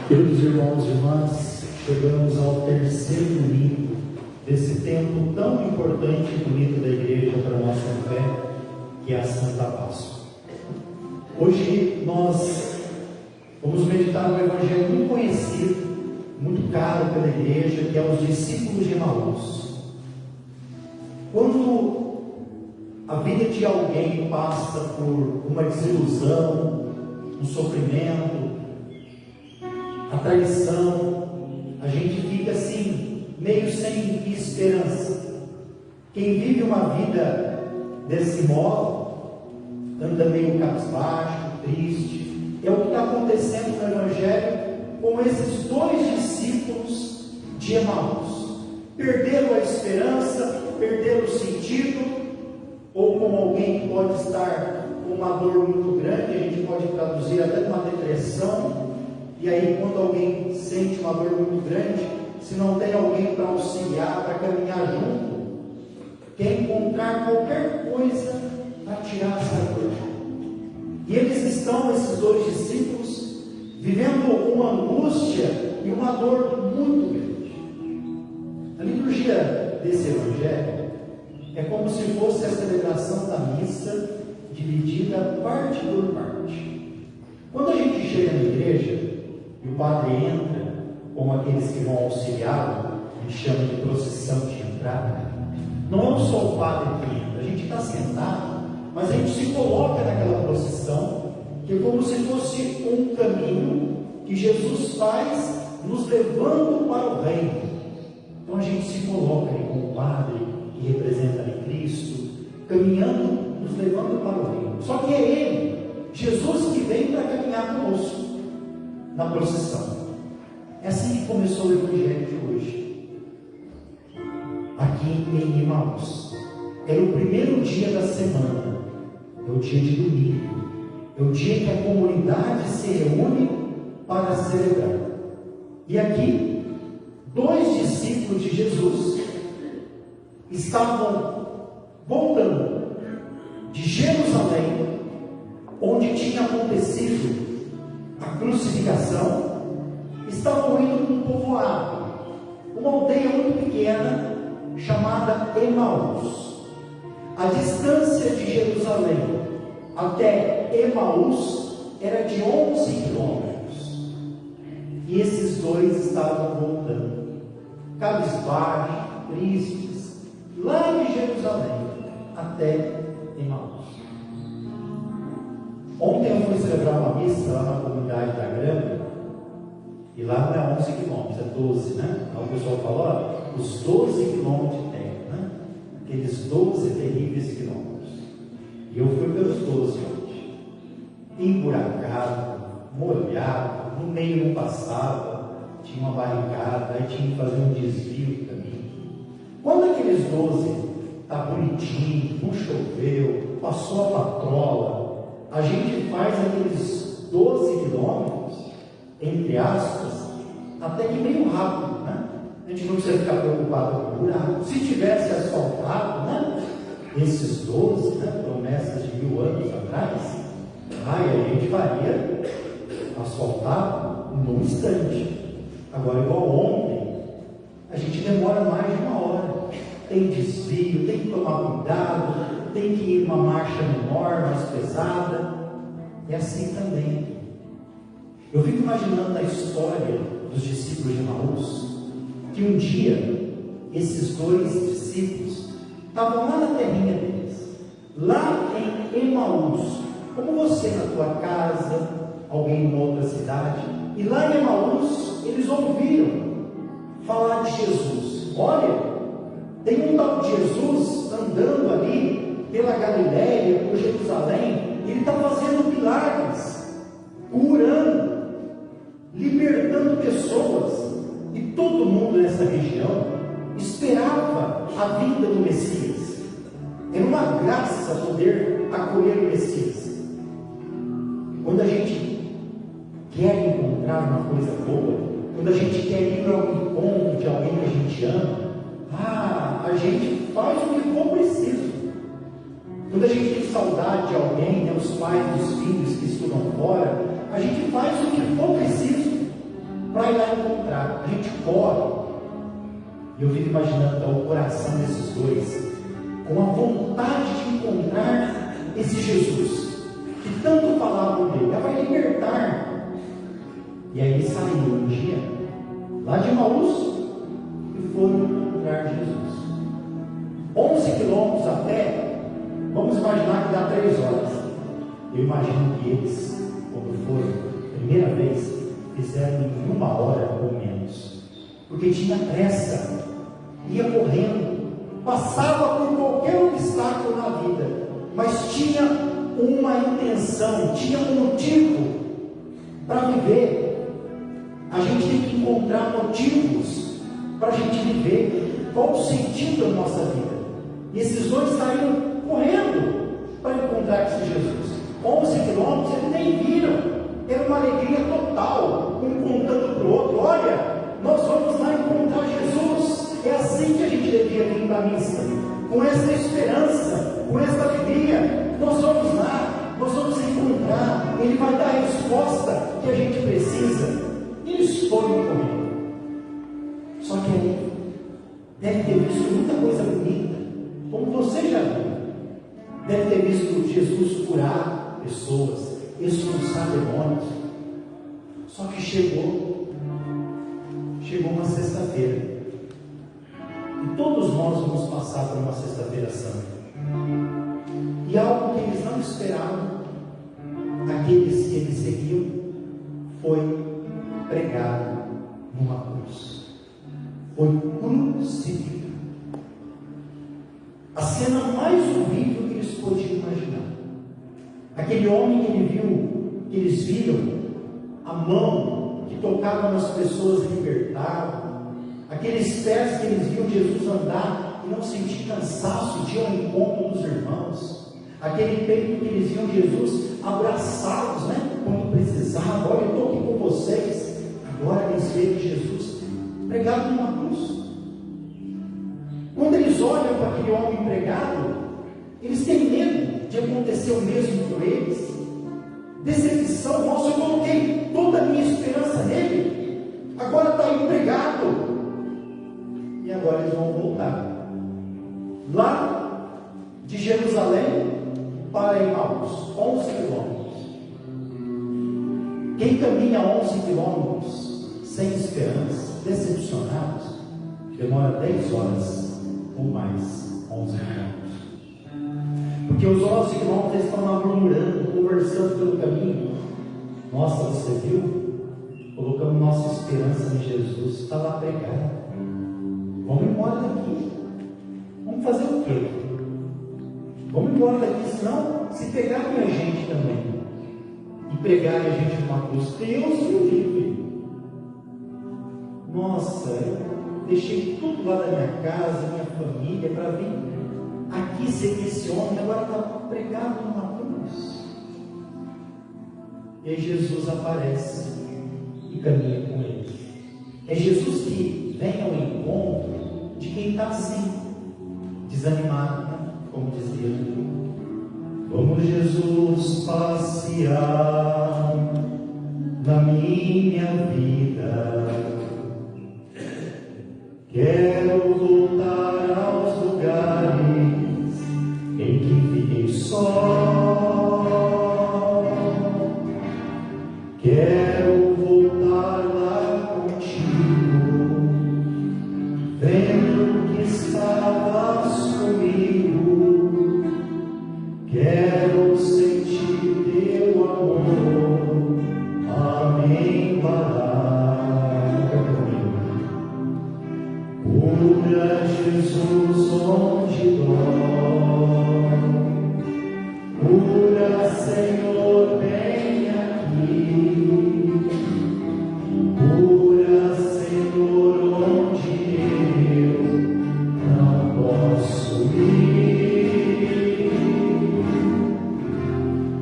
Queridos irmãos e irmãs, chegamos ao terceiro domingo desse tempo tão importante e bonito da igreja para a nossa fé, que é a Santa Páscoa. Hoje nós vamos meditar no evangelho muito conhecido, muito caro pela igreja, que é os discípulos de Emaús. Quando a vida de alguém passa por uma desilusão, um sofrimento, a traição, a gente fica assim, meio sem esperança. Quem vive uma vida desse modo, anda meio cabisbaixo, triste. É o que está acontecendo no Evangelho com esses dois discípulos de Emaús. Perderam a esperança, perderam o sentido, ou como alguém que pode estar com uma dor muito grande, a gente pode traduzir até uma depressão. E aí, quando alguém sente uma dor muito grande, se não tem alguém para auxiliar, para caminhar junto, quer encontrar qualquer coisa para tirar essa dor. E eles estão, esses dois discípulos, vivendo uma angústia e uma dor muito grande. A liturgia desse evangelho é como se fosse a celebração da missa dividida parte por parte. Quando a gente chega na igreja e o padre entra, como aqueles que vão auxiliá-lo, a gente chama de procissão de entrada, não é só o padre que entra, a gente está sentado, mas a gente se coloca naquela procissão, que é como se fosse um caminho que Jesus faz, nos levando para o reino. Então a gente se coloca ali com o padre, que representa ali Cristo, caminhando, nos levando para o reino. Só que é Ele, Jesus, que vem para caminhar conosco na procissão. É assim que começou o evangelho de hoje, aqui em Emaús. Era o primeiro dia da semana, é o dia de domingo, é o dia que a comunidade se reúne para celebrar. E aqui, dois discípulos de Jesus estavam voltando de Jerusalém, onde tinha acontecido a crucificação. Estavam indo para um povoado, uma aldeia muito pequena, chamada Emaús. A distância de Jerusalém até Emaús era de 11 quilômetros. E esses dois estavam voltando, cabisbaixos, tristes, lá de Jerusalém até Emaús. Ontem eu fui celebrar uma missa lá na comunidade da Grama, e lá não é 11 quilômetros, é 12, né? Então o pessoal fala, ó, os 12 quilômetros de terra, né? Aqueles 12 terríveis quilômetros. E eu fui pelos 12 hoje, emburacado, molhado, no meio não passava, tinha uma barricada, aí tinha que fazer um desvio do caminho. Quando aqueles 12 tá bonitinho, não choveu, passou a patrola, a gente faz aqueles 12 quilômetros, entre aspas, até que meio rápido, né? A gente não precisa ficar preocupado com o buraco. Se tivesse asfaltado, né? Esses 12, né? Promessas de 1000 anos atrás, a gente faria asfaltado num instante. Agora, igual ontem, a gente demora mais de uma hora. Tem desvio, tem que tomar cuidado, tem que ir uma marcha menor, mais pesada. É assim também. Eu fico imaginando a história dos discípulos de Emaús, que um dia esses dois discípulos estavam lá na terrinha deles, lá em Emaús, como você na tua casa, alguém em outra cidade, e lá em Emaús eles ouviram falar de Jesus. Olha, tem um tal de Jesus andando ali pela Galiléia, por Jerusalém, ele está fazendo milagres, curando, libertando pessoas, e todo mundo nessa região esperava a vinda do Messias. Era uma graça poder acolher o Messias. Quando a gente quer encontrar uma coisa boa, quando a gente quer ir para um encontro de alguém que a gente ama, a gente faz o que for preciso. Quando a gente tem saudade de alguém, né, os pais dos filhos que estudam fora, a gente faz o que for preciso. para ir lá encontrar. A gente corre. E eu fico imaginando então, o coração desses dois, com a vontade de encontrar esse Jesus, que tanto falavam dele, ela vai libertar. E aí saíram um dia, lá de Emaús, e foram encontrar Jesus. 11 quilômetros a pé, vamos imaginar que dá 3 horas. Eu imagino que eles, quando foram, primeira vez, fizeram em 1 hora ou menos, porque tinha pressa, ia correndo, passava por qualquer obstáculo na vida, mas tinha uma intenção, tinha um motivo para viver. A gente tem que encontrar motivos para a gente viver. Qual o sentido da nossa vida? E esses dois saíram correndo para encontrar esse Jesus. 11 quilômetros, eles nem viram. Era uma alegria total, um contando para o outro: olha, nós vamos lá encontrar Jesus. É assim que a gente devia vir para a missa, com essa esperança, com essa alegria. Nós vamos lá, nós vamos encontrar, Ele vai dar a resposta que a gente precisa. E eles foram correndo. Só que aí deve ter visto muita coisa bonita, como você já viu. Deve ter visto Jesus curar pessoas, expulsar demônios. Só que chegou uma sexta-feira, e todos nós vamos passar por uma sexta-feira santa, e algo que eles não esperavam, aqueles que eles seguiam, foi pregado numa cruz, foi crucificado. A cena mais horrível que eles podiam imaginar. Aquele homem que ele viu, que eles viram, a mão que tocava nas pessoas libertava, aqueles pés que eles viam Jesus andar e não sentir cansaço de ir ao encontro dos irmãos, aquele peito que eles viam Jesus abraçados, quando precisava. Olha, eu estou aqui com vocês. Agora eles veem Jesus pregado numa cruz. Quando eles olham para aquele homem pregado, eles têm medo de acontecer o mesmo com eles. Decepção: nossa, eu coloquei toda a minha esperança nele, agora está empregado. E agora eles vão voltar lá de Jerusalém para Emaús, 11 quilômetros. Quem caminha 11 quilômetros sem esperança, decepcionados, demora 10 horas ou mais, 11 quilômetros. Porque os 11 quilômetros estão lá murmurando, conversando pelo caminho. Nossa, você viu? Colocamos nossa esperança em Jesus, está lá pregado. Vamos embora daqui. Vamos fazer o quê? Vamos embora daqui, senão, se pegarem a gente também e pregarem a gente numa cruz, Deus me livre. Nossa, eu deixei tudo lá da minha casa, minha família, para vir aqui seguir esse homem, agora está pregado numa cruz. E aí Jesus aparece e caminha com ele. É Jesus que vem ao encontro de quem está assim, desanimado, como dizia. Vamos, Jesus, passear na minha vida. Quero voltar aos lugares em que fiquei só. Quero voltar lá contigo, vendo que estavas comigo. Quero sentir teu amor a me embalar. Cura, Jesus, onde dói. Cura, Senhor, vem aqui. Cura, Senhor, onde eu não posso ir.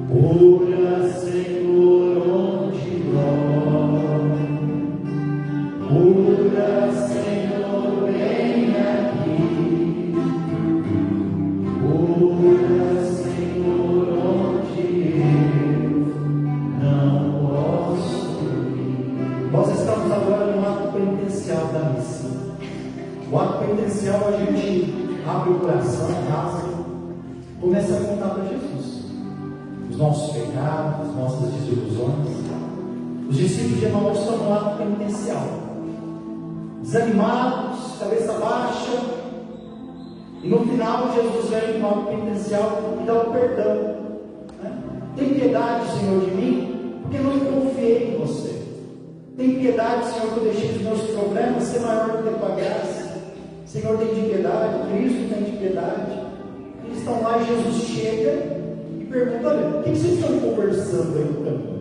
Cura, Senhor, onde dói. Cura, Senhor, vem aqui. Cura, Senhor, onde eu não posso ir. Nós estamos agora no ato penitencial da missa. O ato penitencial, a gente abre o coração, rasga, começa a contar para Jesus os nossos pecados, as nossas desilusões. Os discípulos de Emaús estão no ato penitencial, desanimados, cabeça baixa, e no final Jesus vem no ato penitencial e dá o perdão, né? Tem piedade, Senhor, de mim, porque não confiei em você. Tem piedade, Senhor, que eu deixei os meus problemas ser maior do que a tua graça. Senhor, tem de piedade, Cristo tem de piedade. Eles estão lá e Jesus chega e pergunta: olha, o que vocês estão conversando aí no caminho?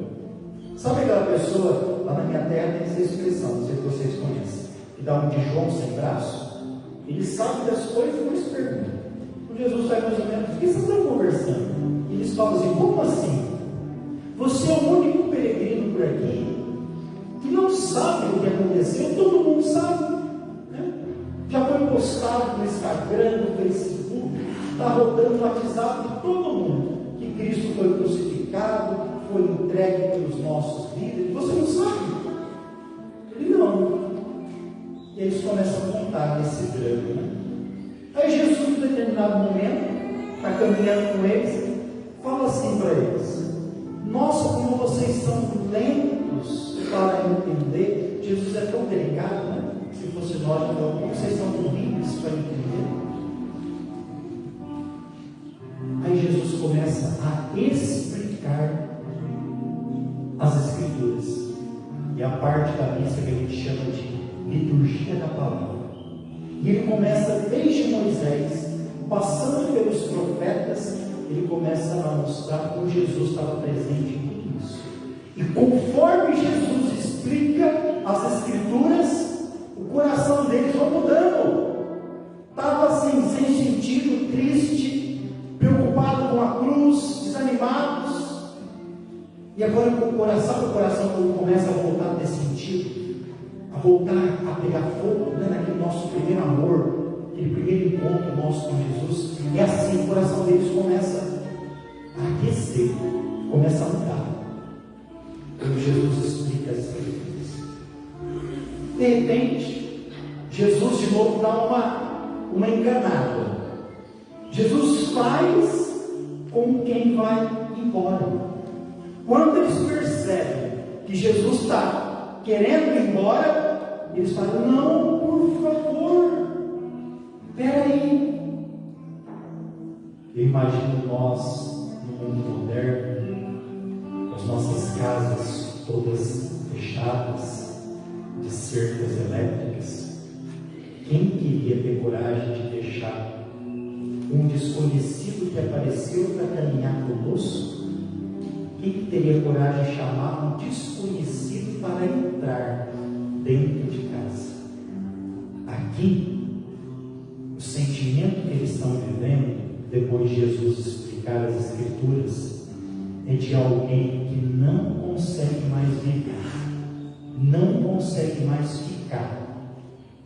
Sabe aquela pessoa, lá na minha terra tem essa expressão, não sei se vocês conhecem, que dá um de João sem braço? Ele sabe das coisas, mas pergunta. Então Jesus vai mais ou menos: o que vocês estão conversando? E eles falam assim: como assim? Você é o único peregrino por aqui que não sabe o que aconteceu, todo mundo sabe, né? Já foi postado no Instagram, no Facebook, está rodando no WhatsApp de todo mundo que Cristo foi crucificado, foi entregue pelos nossos líderes. Você não sabe? Ele não. E eles começam a contar esse drama, né? Aí Jesus, em determinado momento, está caminhando com eles, fala assim para eles: nossa, como vocês são lentos para entender. Jesus é tão delicado, né? Se fosse nós, então, como vocês são ruins para entender. Aí Jesus começa a explicar as Escrituras, e a parte da missa que a gente chama de liturgia da palavra. E ele começa desde Moisés, passando pelos profetas, ele começa a mostrar como Jesus estava presente em tudo isso. E conforme Jesus explica as Escrituras, o coração deles vai mudando. Estava assim, sem sentido, triste, preocupado com a cruz, desanimados. E agora com o coração começa a voltar a ter sentido, a voltar a pegar fogo, né, naquele nosso primeiro amor, aquele primeiro encontro nosso com Jesus. E assim o coração deles começa a aquecer, começa a mudar. Quando Jesus explica as Escrituras, de repente, Jesus de novo dá uma enganada. Jesus faz como quem vai embora. Quando eles percebem que Jesus está querendo ir embora, eles falam: não, por favor, espera aí. Eu imagino nós, no mundo moderno, as nossas casas todas fechadas, de cercas elétricas. Quem queria ter coragem de deixar um desconhecido que apareceu para caminhar conosco? Quem teria coragem de chamar um desconhecido para entrar dentro de casa? Aqui, o sentimento que eles estão vivendo, depois de Jesus explicar as Escrituras, é de alguém que não consegue mais viver, não consegue mais ficar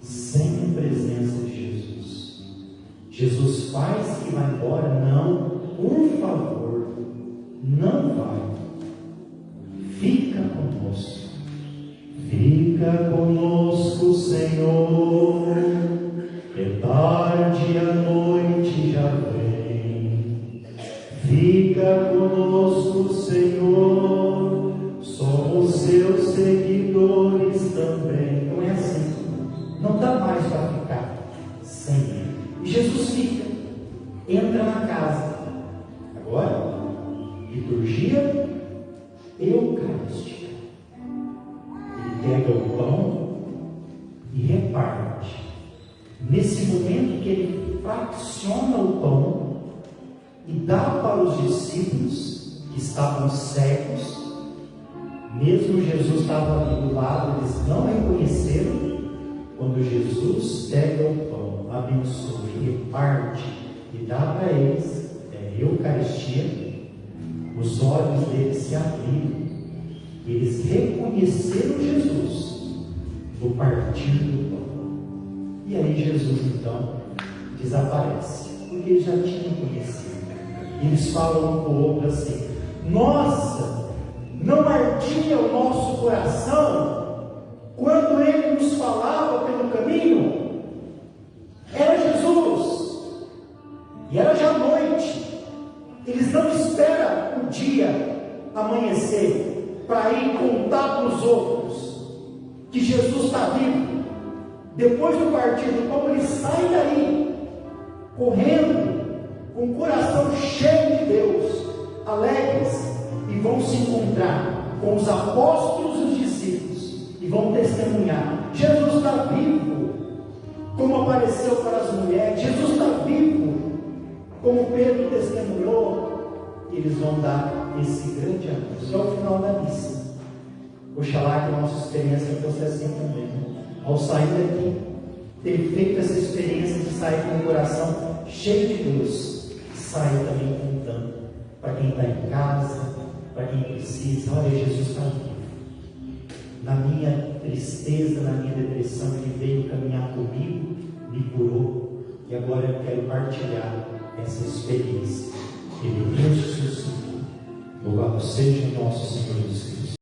sem a presença de Jesus. Jesus faz que vai embora? Não, por favor, não vai. Fica conosco. Fica conosco, Senhor. É tarde, a noite já vem. Fica conosco, Senhor. Somos seus seguidores também. Não é assim. Não dá mais para ficar sem Ele. E Jesus fica, entra na casa. Agora, liturgia eucarística. Ele pega o pão e reparte. Nesse momento que ele fraciona o pão e dá para os discípulos que estavam cegos, mesmo Jesus estava ali do lado, eles não reconheceram. Quando Jesus pega o pão, abençoa e reparte e dá para eles, é Eucaristia, os olhos deles se abriram. Eles reconheceram Jesus no partir do pão. E aí Jesus então desaparece, porque eles já tinham conhecido. Eles falam um com o outro assim: nossa, não ardia o nosso coração quando que Jesus está vivo. Depois do partir do pão, ele sai daí, correndo, com o coração cheio de Deus, alegres, e vão se encontrar com os apóstolos e os discípulos, e vão testemunhar: Jesus está vivo, como apareceu para as mulheres. Jesus está vivo, como Pedro testemunhou. E eles vão dar esse grande anúncio. É o final da missa. Oxalá que a nossa experiência fosse assim também. Ao sair daqui, ter feito essa experiência de sair com o coração cheio de Deus, sair também contando para quem está em casa, para quem precisa: olha, Jesus está vivo. Na minha tristeza, na minha depressão, Ele veio caminhar comigo, me curou, e agora eu quero partilhar essa experiência. Ele nos ressuscitou. Louvado seja o nosso Senhor Jesus Cristo.